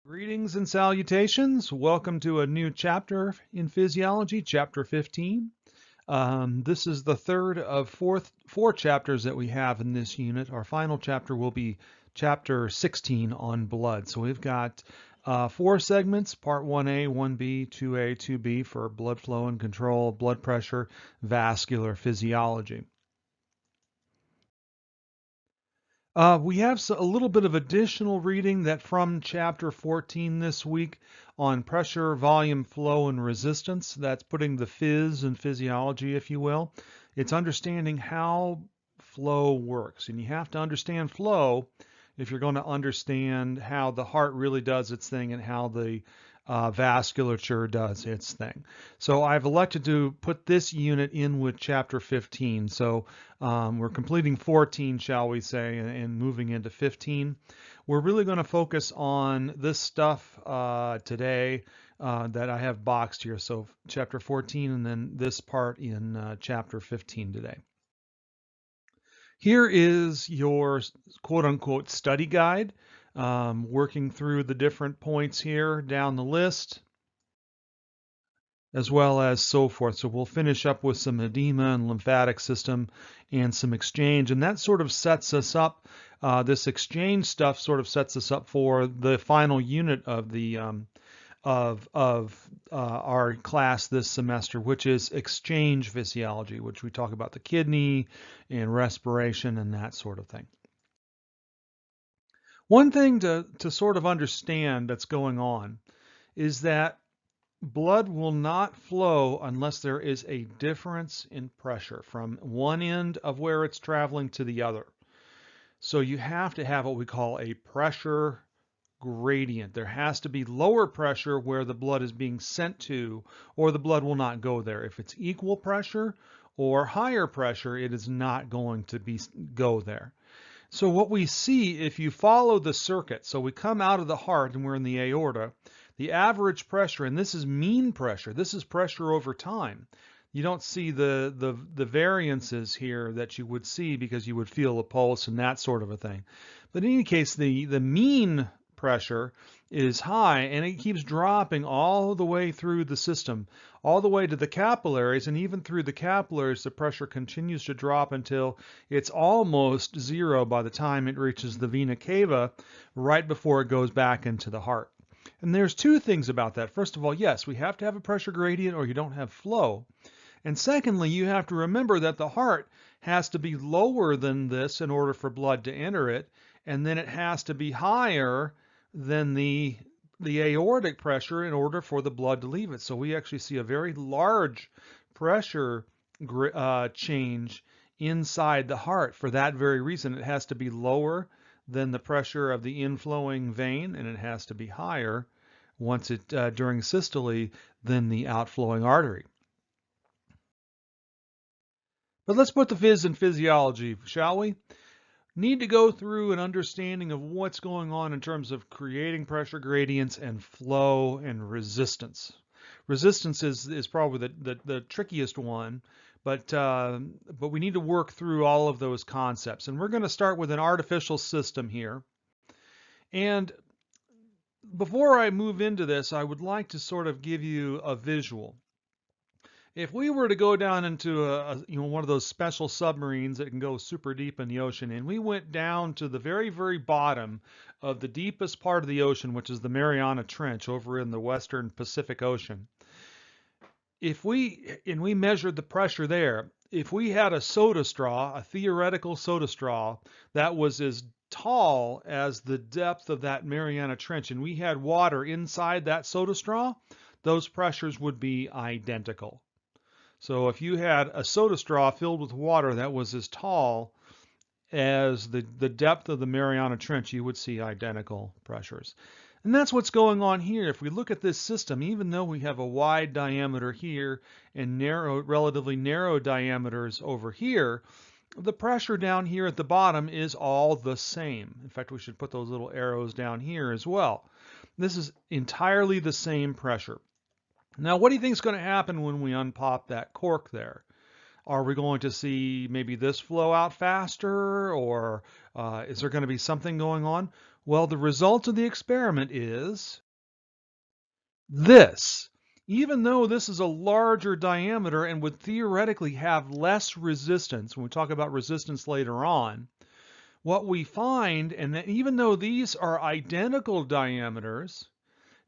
Greetings and salutations. Welcome to a new chapter in physiology, chapter 15. This is the third of four chapters that we have in this unit. Our final chapter will be chapter 16 on blood. So we've got four segments, part 1A, 1B, 2A, 2B for blood flow and control, blood pressure, vascular physiology. We have a little bit of additional reading that from chapter 14 this week on pressure, volume, flow, and resistance. That's putting the phys and physiology, if you will. It's understanding how flow works. And you have to understand flow if you're going to understand how the heart really does its thing and how the vasculature does its thing. So I've elected to put this unit in with chapter 15. So we're completing 14, shall we say, and moving into 15. We're really going to focus on this stuff today that I have boxed here. So chapter 14 and then this part in chapter 15 today. Here is your quote unquote study guide, working through the different points here down the list, as well as so forth. So we'll finish up with some edema and lymphatic system and some exchange, and that sort of sets us up. This exchange stuff sort of sets us up for the final unit of the our class this semester, which is exchange physiology, which we talk about the kidney and respiration and that sort of thing. One thing to sort of understand that's going on is that blood will not flow unless there is a difference in pressure from one end of where it's traveling to the other. So you have to have what we call a pressure gradient. There has to be lower pressure where the blood is being sent to, or the blood will not go there. If it's equal pressure or higher pressure, it is not going to go there. So what we see, if you follow the circuit, so we come out of the heart and we're in the aorta, the average pressure, and this is mean pressure, this is pressure over time. You don't see the variances here that you would see because you would feel a pulse and that sort of a thing. But in any case, the mean pressure is high and it keeps dropping all the way through the system, all the way to the capillaries, and even through the capillaries the pressure continues to drop until it's almost zero by the time it reaches the vena cava, right before it goes back into the heart. And there's two things about that. First of all, yes, we have to have a pressure gradient or you don't have flow. And secondly, you have to remember that the heart has to be lower than this in order for blood to enter it, and then it has to be higher than the aortic pressure in order for the blood to leave it. So we actually see a very large pressure change inside the heart. For that very reason, it has to be lower than the pressure of the inflowing vein, and it has to be higher once it during systole than the outflowing artery. But let's put the phys in physiology, shall we? Need to go through an understanding of what's going on in terms of creating pressure gradients and flow and resistance. Resistance is probably the trickiest one, but we need to work through all of those concepts. And we're going to start with an artificial system here. And before I move into this, I would like to sort of give you a visual. If we were to go down into one of those special submarines that can go super deep in the ocean, and we went down to the very, very bottom of the deepest part of the ocean, which is the Mariana Trench over in the western Pacific Ocean, if we measured the pressure there, if we had a soda straw, a theoretical soda straw that was as tall as the depth of that Mariana Trench, and we had water inside that soda straw, those pressures would be identical. So if you had a soda straw filled with water that was as tall as the depth of the Mariana Trench, you would see identical pressures. And that's what's going on here. If we look at this system, even though we have a wide diameter here and relatively narrow diameters over here, the pressure down here at the bottom is all the same. In fact, we should put those little arrows down here as well. This is entirely the same pressure. Now, what do you think is going to happen when we unpop that cork there? Are we going to see maybe this flow out faster, or is there going to be something going on? Well, the result of the experiment is this. Even though this is a larger diameter and would theoretically have less resistance, when we talk about resistance later on, what we find, and that even though these are identical diameters,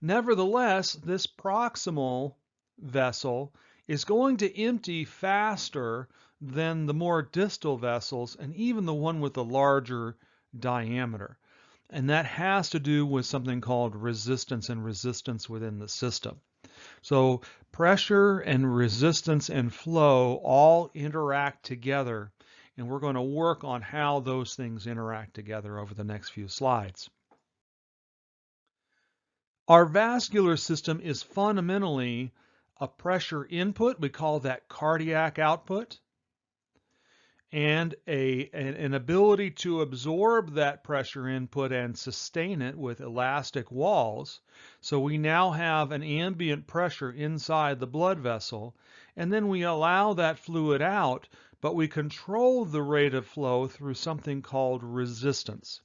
nevertheless, this proximal vessel is going to empty faster than the more distal vessels and even the one with the larger diameter. And that has to do with something called resistance and resistance within the system. So pressure and resistance and flow all interact together, and we're going to work on how those things interact together over the next few slides. Our vascular system is fundamentally a pressure input, we call that cardiac output, and an ability to absorb that pressure input and sustain it with elastic walls. So we now have an ambient pressure inside the blood vessel, and then we allow that fluid out, but we control the rate of flow through something called resistance.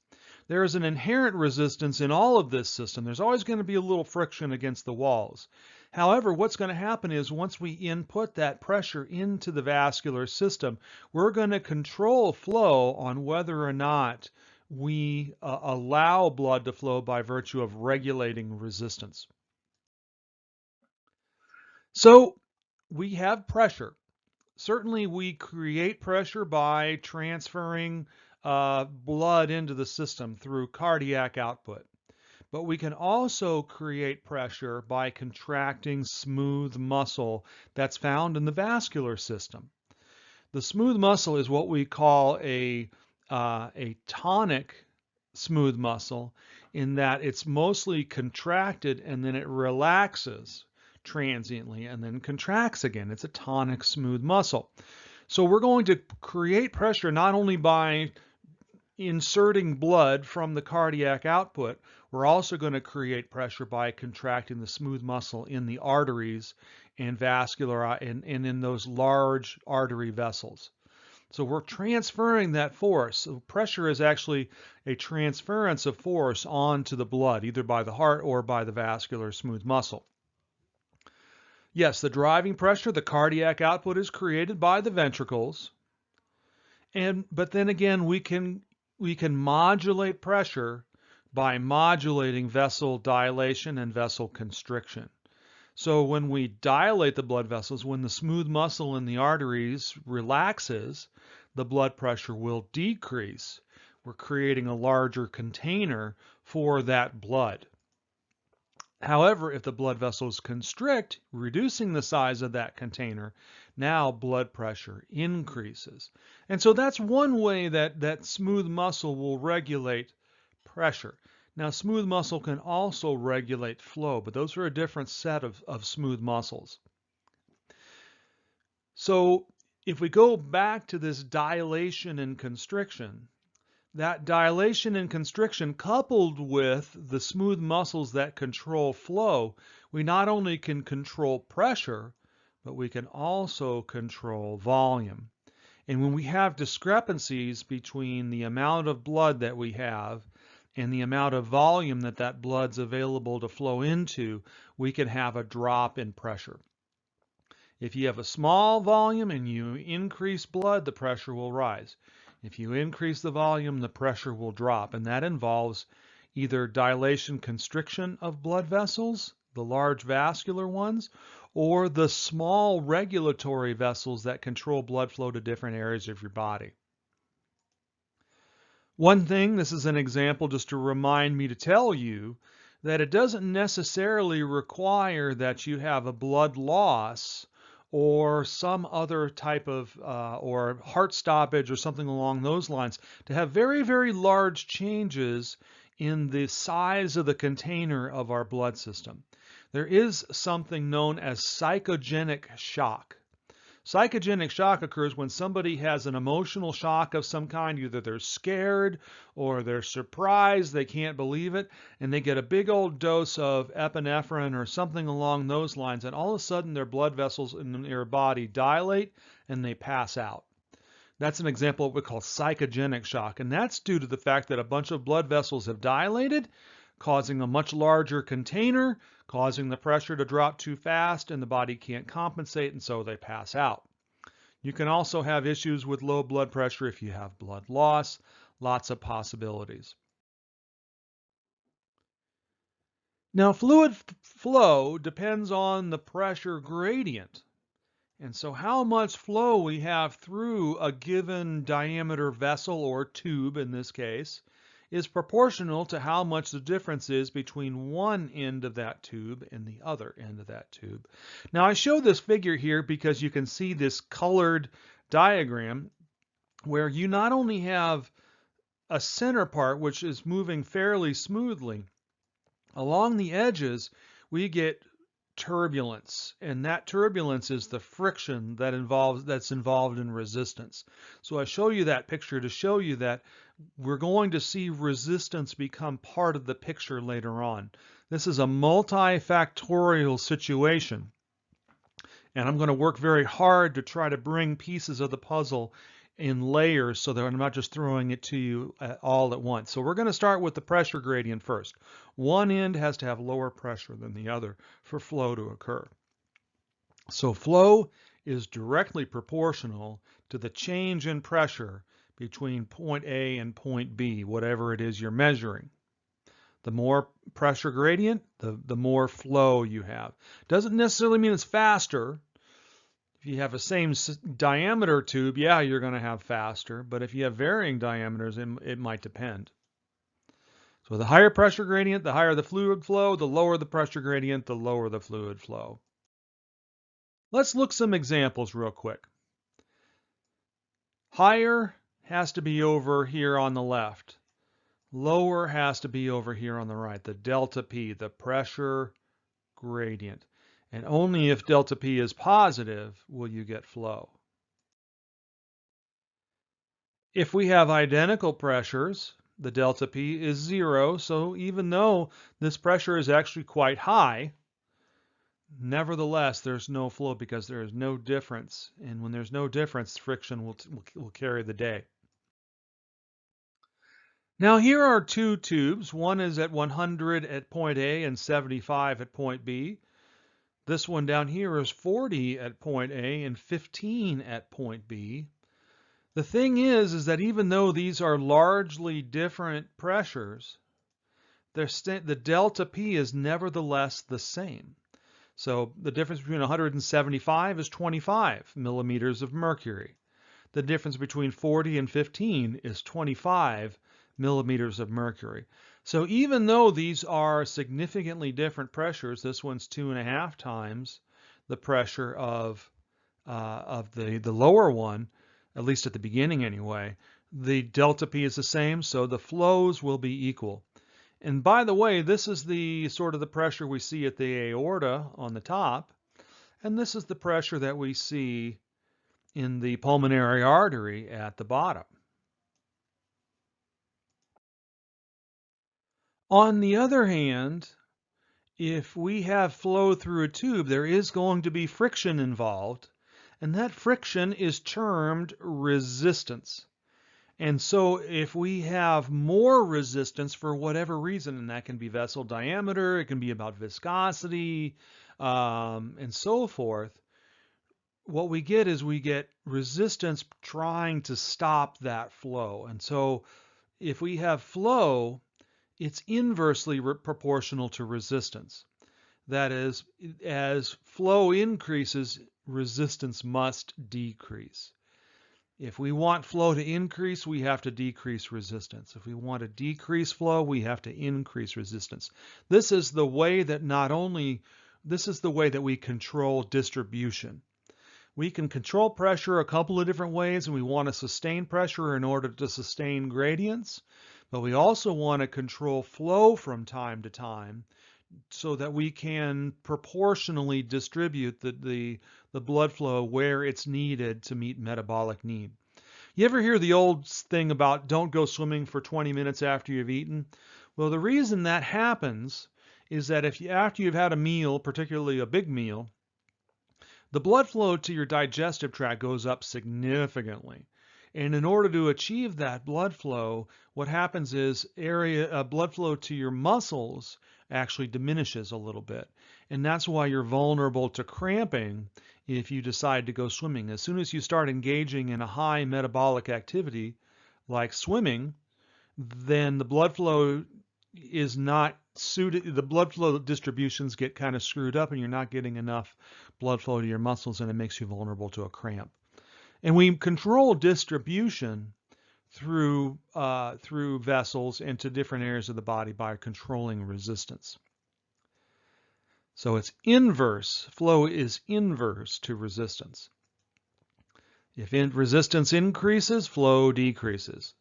There is an inherent resistance in all of this system. There's always going to be a little friction against the walls. However, what's going to happen is once we input that pressure into the vascular system, we're going to control flow on whether or not we allow blood to flow by virtue of regulating resistance. So we have pressure. Certainly we create pressure by transferring blood into the system through cardiac output. But we can also create pressure by contracting smooth muscle that's found in the vascular system. The smooth muscle is what we call a tonic smooth muscle, in that it's mostly contracted and then it relaxes transiently and then contracts again. It's a tonic smooth muscle. So we're going to create pressure not only by inserting blood from the cardiac output, we're also going to create pressure by contracting the smooth muscle in the arteries and vascular and in those large artery vessels. So we're transferring that force. So pressure is actually a transference of force onto the blood, either by the heart or by the vascular smooth muscle. Yes, the driving pressure, the cardiac output, is created by the ventricles. But then again, we can modulate pressure by modulating vessel dilation and vessel constriction. So when we dilate the blood vessels, when the smooth muscle in the arteries relaxes, the blood pressure will decrease. We're creating a larger container for that blood. However, if the blood vessels constrict, reducing the size of that container, now blood pressure increases. And so that's one way that smooth muscle will regulate pressure. Now, smooth muscle can also regulate flow, but those are a different set of smooth muscles. So if we go back to this dilation and constriction, that dilation and constriction coupled with the smooth muscles that control flow, we not only can control pressure, but we can also control volume. And when we have discrepancies between the amount of blood that we have and the amount of volume that blood's available to flow into, we can have a drop in pressure. If you have a small volume and you increase blood, the pressure will rise. If you increase the volume, the pressure will drop, and that involves either dilation constriction of blood vessels, the large vascular ones, or the small regulatory vessels that control blood flow to different areas of your body. One thing, this is an example just to remind me to tell you that it doesn't necessarily require that you have a blood loss or some other type of, or heart stoppage or something along those lines, to have very, very large changes in the size of the container of our blood system. There is something known as psychogenic shock. Psychogenic shock occurs when somebody has an emotional shock of some kind. Either they're scared or they're surprised, they can't believe it, and they get a big old dose of epinephrine or something along those lines, and all of a sudden their blood vessels in their body dilate and they pass out. That's an example of what we call psychogenic shock, and that's due to the fact that a bunch of blood vessels have dilated, causing a much larger container, causing the pressure to drop too fast, and the body can't compensate, and so they pass out. You can also have issues with low blood pressure if you have blood loss, lots of possibilities. Now, fluid flow depends on the pressure gradient. And so how much flow we have through a given diameter vessel or tube in this case is proportional to how much the difference is between one end of that tube and the other end of that tube. Now I show this figure here because you can see this colored diagram where you not only have a center part which is moving fairly smoothly. Along the edges, we get turbulence, and that turbulence is the friction that's involved in resistance. So I show you that picture to show you that we're going to see resistance become part of the picture later on. This is a multifactorial situation, and I'm going to work very hard to try to bring pieces of the puzzle in layers so that I'm not just throwing it to you all at once. So we're going to start with the pressure gradient first. One end has to have lower pressure than the other for flow to occur. So flow is directly proportional to the change in pressure between point A and point B, whatever it is you're measuring. The more pressure gradient, the more flow you have. Doesn't necessarily mean it's faster. If you have a same diameter tube, yeah, you're going to have faster, but if you have varying diameters, it might depend. So the higher pressure gradient, the higher the fluid flow, the lower the pressure gradient, the lower the fluid flow. Let's look some examples real quick. Higher has to be over here on the left. Lower has to be over here on the right. The delta P, the pressure gradient. And only if delta P is positive will you get flow. If we have identical pressures, the delta P is 0, so even though this pressure is actually quite high, nevertheless there's no flow because there is no difference. And when there's no difference, friction will carry the day. Now here are two tubes. One is at 100 at point A and 75 at point B. This one down here is 40 at point A and 15 at point B. The thing is that even though these are largely different pressures, the delta P is nevertheless the same. So the difference between 175 is 25 millimeters of mercury. The difference between 40 and 15 is 25 millimeters of mercury. So even though these are significantly different pressures, this one's 2.5 times the pressure of the lower one, at least at the beginning anyway, the delta P is the same, so the flows will be equal. And by the way, this is the sort of the pressure we see at the aorta on the top, and this is the pressure that we see in the pulmonary artery at the bottom. On the other hand, if we have flow through a tube, there is going to be friction involved, and that friction is termed resistance. And so if we have more resistance for whatever reason, and that can be vessel diameter, it can be about viscosity, and so forth, what we get is we get resistance trying to stop that flow. And so if we have flow, it's inversely proportional to resistance. That is, as flow increases, resistance must decrease. If we want flow to increase, we have to decrease resistance. If we want to decrease flow, we have to increase resistance. This is the way that we control distribution. We can control pressure a couple of different ways, and we want to sustain pressure in order to sustain gradients, but we also want to control flow from time to time so that we can proportionally distribute the blood flow where it's needed to meet metabolic need. You ever hear the old thing about don't go swimming for 20 minutes after you've eaten? Well, the reason that happens is that after you've had a meal, particularly a big meal, the blood flow to your digestive tract goes up significantly. And in order to achieve that blood flow, what happens is blood flow to your muscles actually diminishes a little bit. And that's why you're vulnerable to cramping if you decide to go swimming. As soon as you start engaging in a high metabolic activity like swimming, then the blood flow is not suited. The blood flow distributions get kind of screwed up and you're not getting enough blood flow to your muscles, and it makes you vulnerable to a cramp. And we control distribution through vessels into different areas of the body by controlling resistance. So it's inverse. Flow is inverse to resistance. If resistance increases, flow decreases.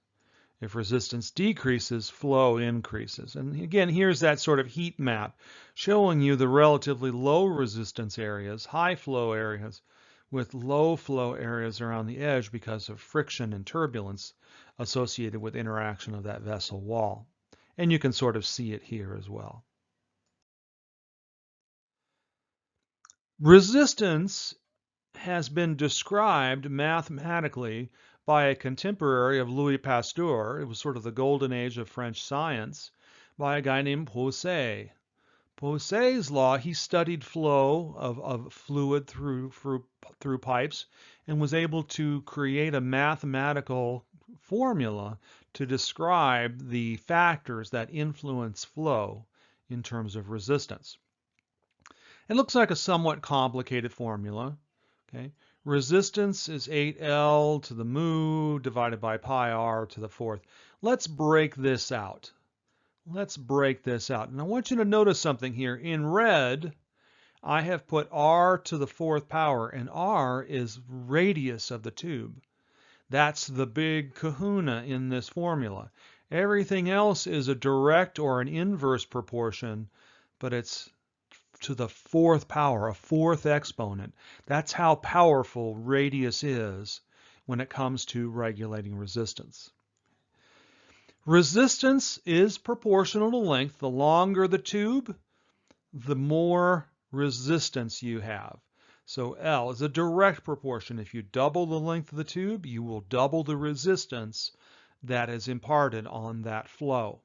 If resistance decreases, flow increases. And again, here's that sort of heat map showing you the relatively low resistance areas, high flow areas, with low flow areas around the edge because of friction and turbulence associated with interaction of that vessel wall. And you can sort of see it here as well. Resistance has been described mathematically by a contemporary of Louis Pasteur. It was sort of the golden age of French science, by a guy named Poiseuille. Poiseuille's law, he studied flow of fluid through pipes and was able to create a mathematical formula to describe the factors that influence flow in terms of resistance. It looks like a somewhat complicated formula. Okay. Resistance is 8L to the mu divided by pi r to the fourth. Let's break this out. Let's break this out. And I want you to notice something here. In red, I have put r to the fourth power, and r is radius of the tube. That's the big kahuna in this formula. Everything else is a direct or an inverse proportion, but it's to the fourth power, a fourth exponent. That's how powerful radius is when it comes to regulating resistance. Resistance is proportional to length. The longer the tube, the more resistance you have. So L is a direct proportion. If you double the length of the tube, you will double the resistance that is imparted on that flow.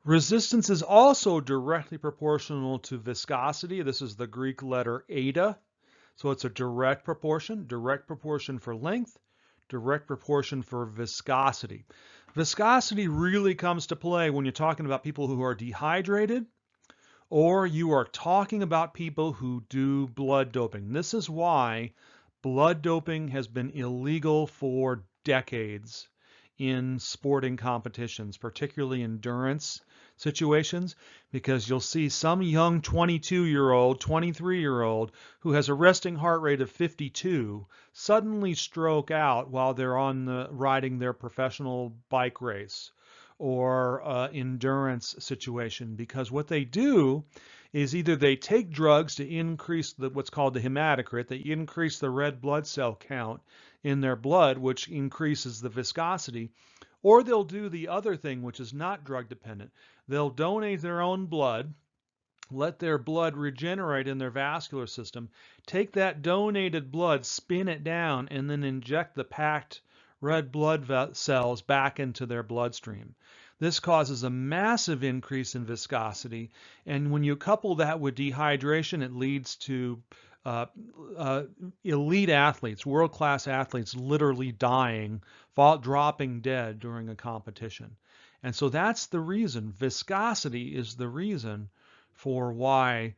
Resistance is also directly proportional to viscosity. This is the Greek letter eta. So it's a direct proportion for length, direct proportion for viscosity. Viscosity really comes to play when you're talking about people who are dehydrated, or you are talking about people who do blood doping. This is why blood doping has been illegal for decades in sporting competitions, particularly endurance situations, because you'll see some young 22-year-old, 23-year-old who has a resting heart rate of 52 suddenly stroke out while they're riding their professional bike race or endurance situation, because what they do is either they take drugs to increase what's called the hematocrit, they increase the red blood cell count in their blood, which increases the viscosity, or they'll do the other thing, which is not drug dependent. They'll donate their own blood, let their blood regenerate in their vascular system, take that donated blood, spin it down, and then inject the packed red blood cells back into their bloodstream. This causes a massive increase in viscosity, and when you couple that with dehydration, it leads to elite athletes, world-class athletes, literally dying, dropping dead during a competition. And so that's the reason. Viscosity is the reason for why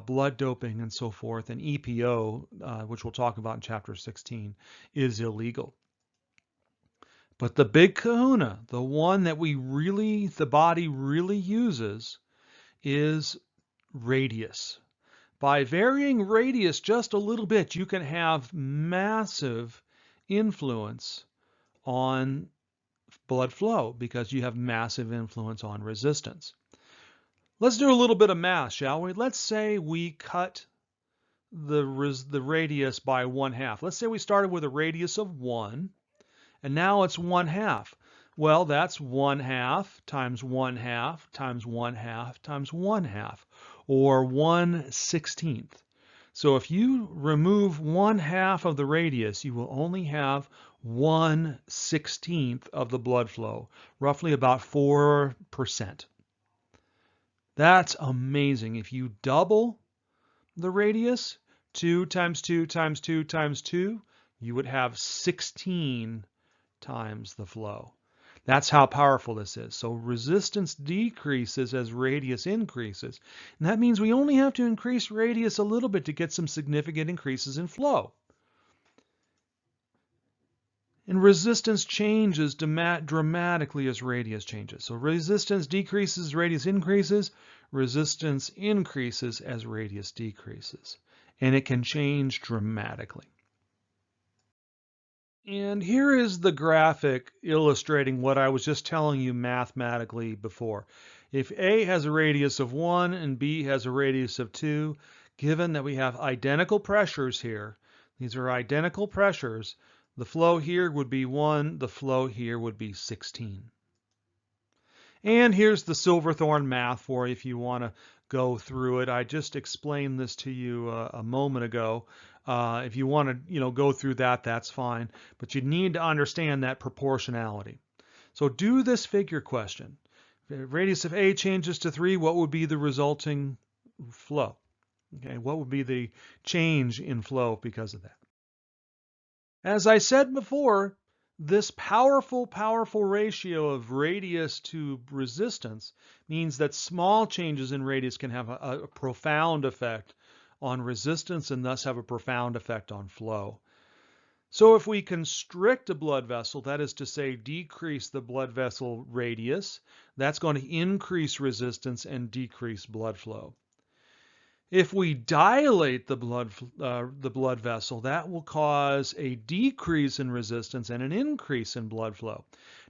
blood doping and so forth, and EPO, which we'll talk about in chapter 16, is illegal. But the big kahuna, the one that the body really uses, is radius. By varying radius just a little bit, you can have massive influence on blood flow because you have massive influence on resistance. Let's do a little bit of math, shall we? Let's say we cut the radius by 1/2. Let's say we started with a radius of 1, and now it's 1/2. Well, that's 1/2 times 1/2 times 1/2 times 1/2, or 1/16. So if you remove 1/2 of the radius, you will only have 1/16 of the blood flow, roughly about 4%. That's amazing. If you double the radius, 2 times 2 times 2 times 2, you would have 16 times the flow. That's how powerful this is. So resistance decreases as radius increases. And that means we only have to increase radius a little bit to get some significant increases in flow. And resistance changes dramatically as radius changes. So resistance decreases, radius increases. Resistance increases as radius decreases. And it can change dramatically. And here is the graphic illustrating what I was just telling you mathematically before. If A has a radius of 1 and B has a radius of 2, given that we have identical pressures here, these are identical pressures, the flow here would be 1, the flow here would be 16. And here's the Silverthorne math for you if you want to go through it. I just explained this to you a moment ago. If you want to, go through that, that's fine. But you need to understand that proportionality. So do this figure question. If the radius of A changes to 3, what would be the resulting flow? Okay, what would be the change in flow because of that? As I said before, this powerful ratio of radius to resistance means that small changes in radius can have a profound effect on resistance and thus have a profound effect on flow. So if we constrict a blood vessel, that is to say decrease the blood vessel radius, that's going to increase resistance and decrease blood flow. If we dilate the blood vessel, that will cause a decrease in resistance and an increase in blood flow.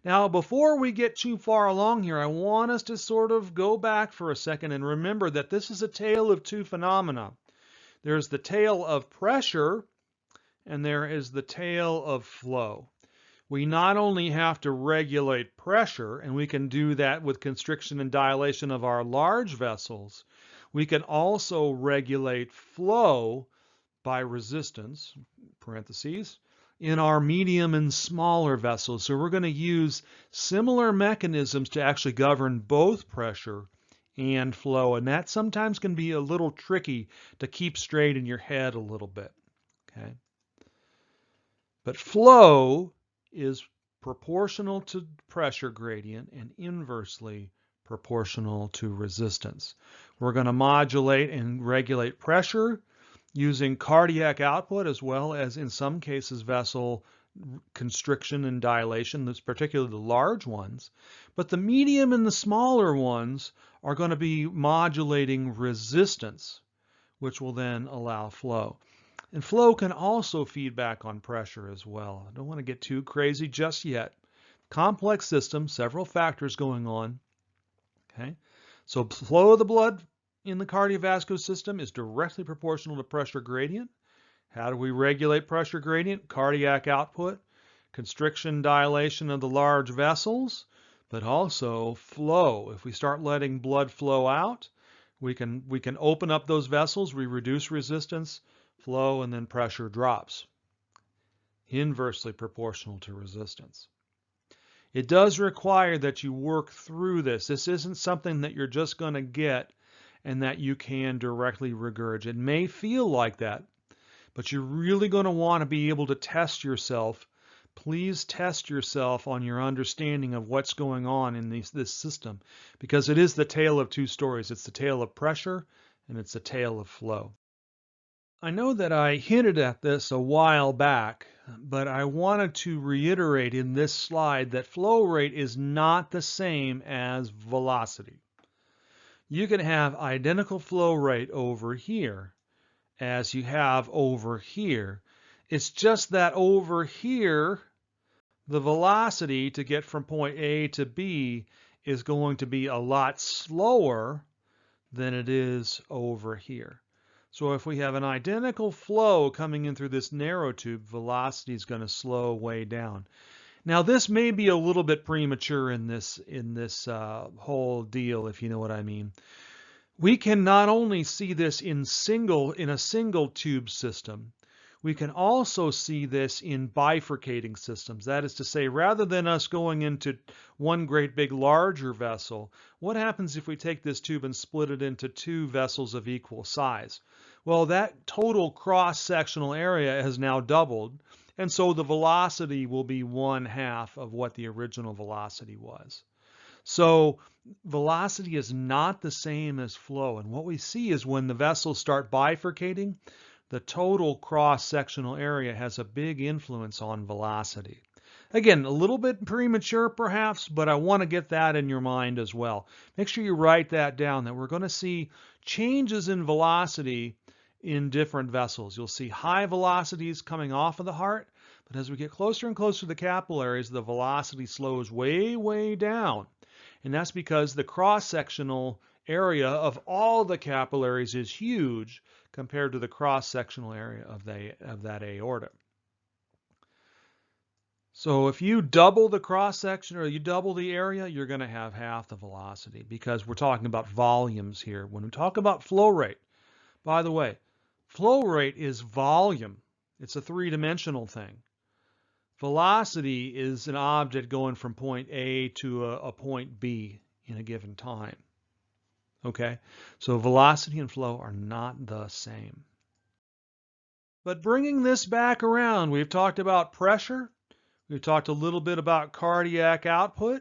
Now, before we get too far along here, I want us to sort of go back for a second and remember that this is a tale of two phenomena. There's the tale of pressure, and there is the tale of flow. We not only have to regulate pressure, and we can do that with constriction and dilation of our large vessels, we can also regulate flow by resistance, parentheses, in our medium and smaller vessels. So we're going to use similar mechanisms to actually govern both pressure and flow. And that sometimes can be a little tricky to keep straight in your head a little bit. Okay. But flow is proportional to pressure gradient and inversely proportional to resistance. We're going to modulate and regulate pressure using cardiac output as well as in some cases vessel constriction and dilation, that's particularly the large ones. But the medium and the smaller ones are going to be modulating resistance, which will then allow flow. And flow can also feed back on pressure as well. I don't want to get too crazy just yet. Complex system, several factors going on. Okay, so flow of the blood in the cardiovascular system is directly proportional to pressure gradient. How do we regulate pressure gradient? Cardiac output, constriction, dilation of the large vessels, but also flow. If we start letting blood flow out, we can open up those vessels, we reduce resistance, flow, and then pressure drops. Inversely proportional to resistance. It does require that you work through this. This isn't something that you're just going to get and that you can directly regurgitate. It may feel like that, but you're really going to want to be able to test yourself. Please test yourself on your understanding of what's going on in this system, because it is the tale of two stories. It's the tale of pressure and it's the tale of flow. I know that I hinted at this a while back, but I wanted to reiterate in this slide that flow rate is not the same as velocity. You can have identical flow rate over here as you have over here. It's just that over here, the velocity to get from point A to B is going to be a lot slower than it is over here. So if we have an identical flow coming in through this narrow tube, velocity is going to slow way down. Now this may be a little bit premature in this whole deal, if you know what I mean. We can not only see this in a single tube system, we can also see this in bifurcating systems. That is to say, rather than us going into one great big larger vessel, what happens if we take this tube and split it into two vessels of equal size? Well, that total cross-sectional area has now doubled, and so the velocity will be 1/2 of what the original velocity was. So velocity is not the same as flow. And what we see is when the vessels start bifurcating, the total cross-sectional area has a big influence on velocity. Again, a little bit premature perhaps, but I want to get that in your mind as well. Make sure you write that down, that we're going to see changes in velocity in different vessels. You'll see high velocities coming off of the heart, but as we get closer and closer to the capillaries, the velocity slows way, way down. And that's because the cross-sectional area of all the capillaries is huge compared to the cross-sectional area of that aorta. So if you double the cross-section or you double the area, you're going to have half the velocity because we're talking about volumes here. When we talk about flow rate, by the way, flow rate is volume. It's a three-dimensional thing. Velocity is an object going from point A to a point B in a given time. Okay, so velocity and flow are not the same. But bringing this back around, we've talked about pressure. We've talked a little bit about cardiac output.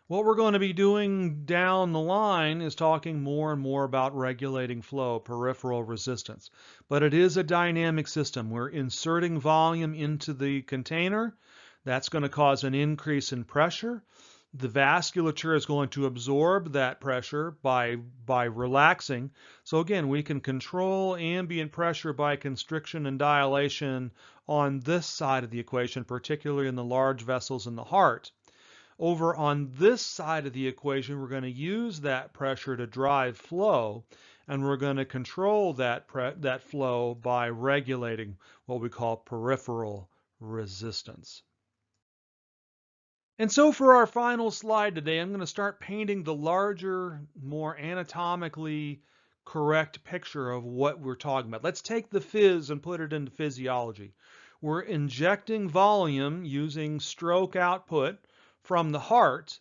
What we're going to be doing down the line is talking more and more about regulating flow, peripheral resistance. But it is a dynamic system. We're inserting volume into the container. That's going to cause an increase in pressure. The vasculature is going to absorb that pressure by relaxing. So again, we can control ambient pressure by constriction and dilation on this side of the equation, particularly in the large vessels in the heart. Over on this side of the equation, we're going to use that pressure to drive flow, and we're going to control that flow by regulating what we call peripheral resistance. And so for our final slide today, I'm going to start painting the larger, more anatomically correct picture of what we're talking about. Let's take the phys and put it into physiology. We're injecting volume using stroke output from the heart.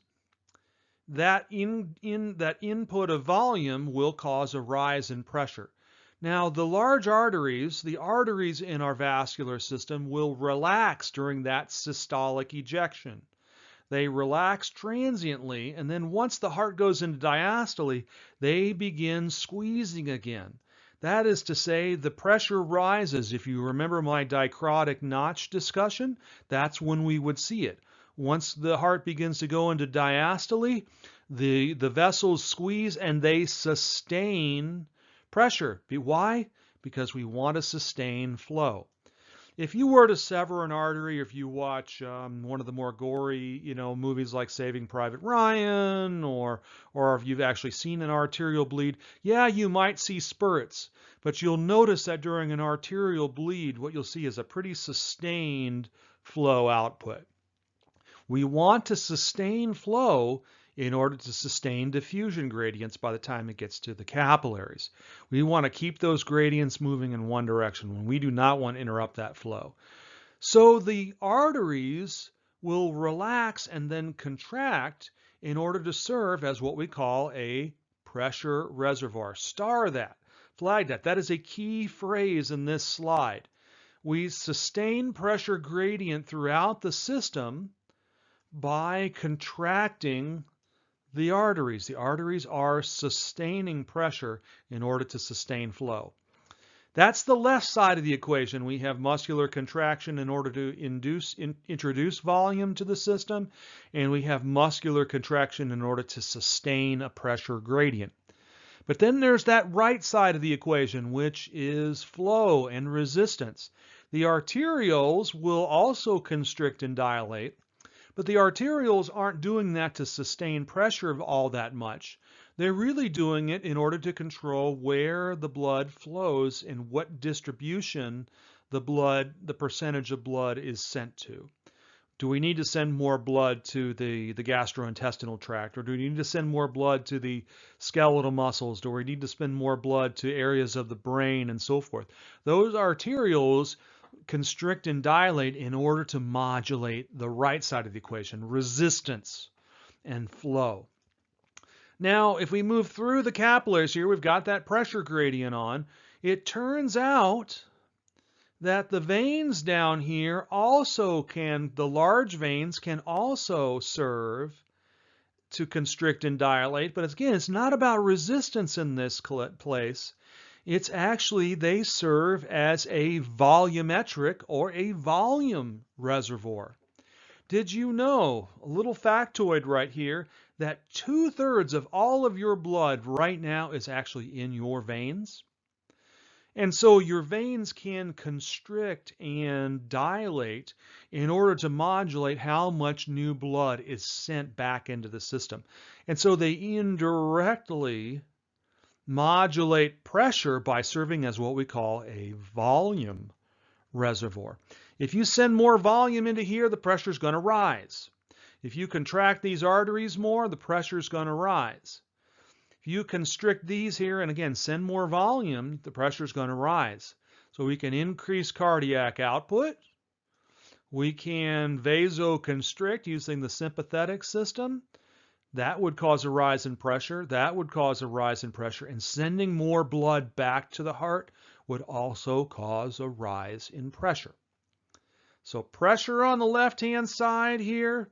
That input of volume will cause a rise in pressure. Now, the large arteries, the arteries in our vascular system, will relax during that systolic ejection. They relax transiently, and then once the heart goes into diastole, they begin squeezing again. That is to say, the pressure rises. If you remember my dichrotic notch discussion, that's when we would see it. Once the heart begins to go into diastole, the vessels squeeze and they sustain pressure. Why? Because we want to sustain flow. If you were to sever an artery, or if you watch one of the more gory, movies like Saving Private Ryan, or if you've actually seen an arterial bleed, yeah, you might see spurts, but you'll notice that during an arterial bleed, what you'll see is a pretty sustained flow output. We want to sustain flow in order to sustain diffusion gradients by the time it gets to the capillaries. We want to keep those gradients moving in one direction when we do not want to interrupt that flow. So the arteries will relax and then contract in order to serve as what we call a pressure reservoir. Star that, flag that. That is a key phrase in this slide. We sustain pressure gradient throughout the system by contracting the arteries. The arteries are sustaining pressure in order to sustain flow. That's the left side of the equation. We have muscular contraction in order to introduce volume to the system, and we have muscular contraction in order to sustain a pressure gradient. But then there's that right side of the equation, which is flow and resistance. The arterioles will also constrict and dilate, but the arterioles aren't doing that to sustain pressure all that much. They're really doing it in order to control where the blood flows and what distribution the percentage of blood is sent to. Do we need to send more blood to the gastrointestinal tract? Or do we need to send more blood to the skeletal muscles? Do we need to send more blood to areas of the brain and so forth? Those arterioles constrict and dilate in order to modulate the right side of the equation, resistance and flow. Now, if we move through the capillaries here, we've got that pressure gradient on. It turns out that the veins down here also the large veins can also serve to constrict and dilate. But again, it's not about resistance in this place. It's actually, they serve as a volumetric or a volume reservoir. Did you know, a little factoid right here, that 2/3 of all of your blood right now is actually in your veins? And so your veins can constrict and dilate in order to modulate how much new blood is sent back into the system. And so they indirectly modulate pressure by serving as what we call a volume reservoir. If you send more volume into here, the pressure is going to rise. If you contract these arteries more, the pressure is going to rise. If you constrict these here and again send more volume, the pressure is going to rise. So we can increase cardiac output. We can vasoconstrict using the sympathetic system. That would cause a rise in pressure. That would cause a rise in pressure. And sending more blood back to the heart would also cause a rise in pressure. So pressure on the left-hand side here,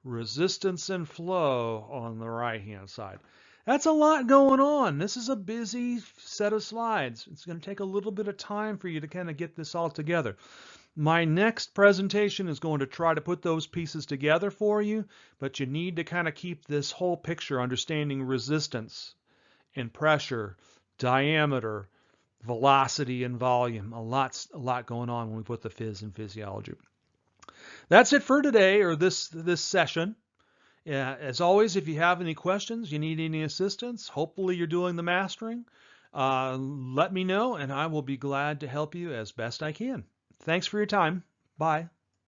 resistance and flow on the right-hand side. That's a lot going on. This is a busy set of slides. It's going to take a little bit of time for you to kind of get this all together. My next presentation is going to try to put those pieces together for you, but you need to kind of keep this whole picture, understanding resistance and pressure, diameter, velocity and volume. A lot going on when we put the phys in physiology. That's it for today, or this session. As always, if you have any questions, you need any assistance, hopefully you're doing the mastering, let me know and I will be glad to help you as best I can. Thanks for your time. Bye.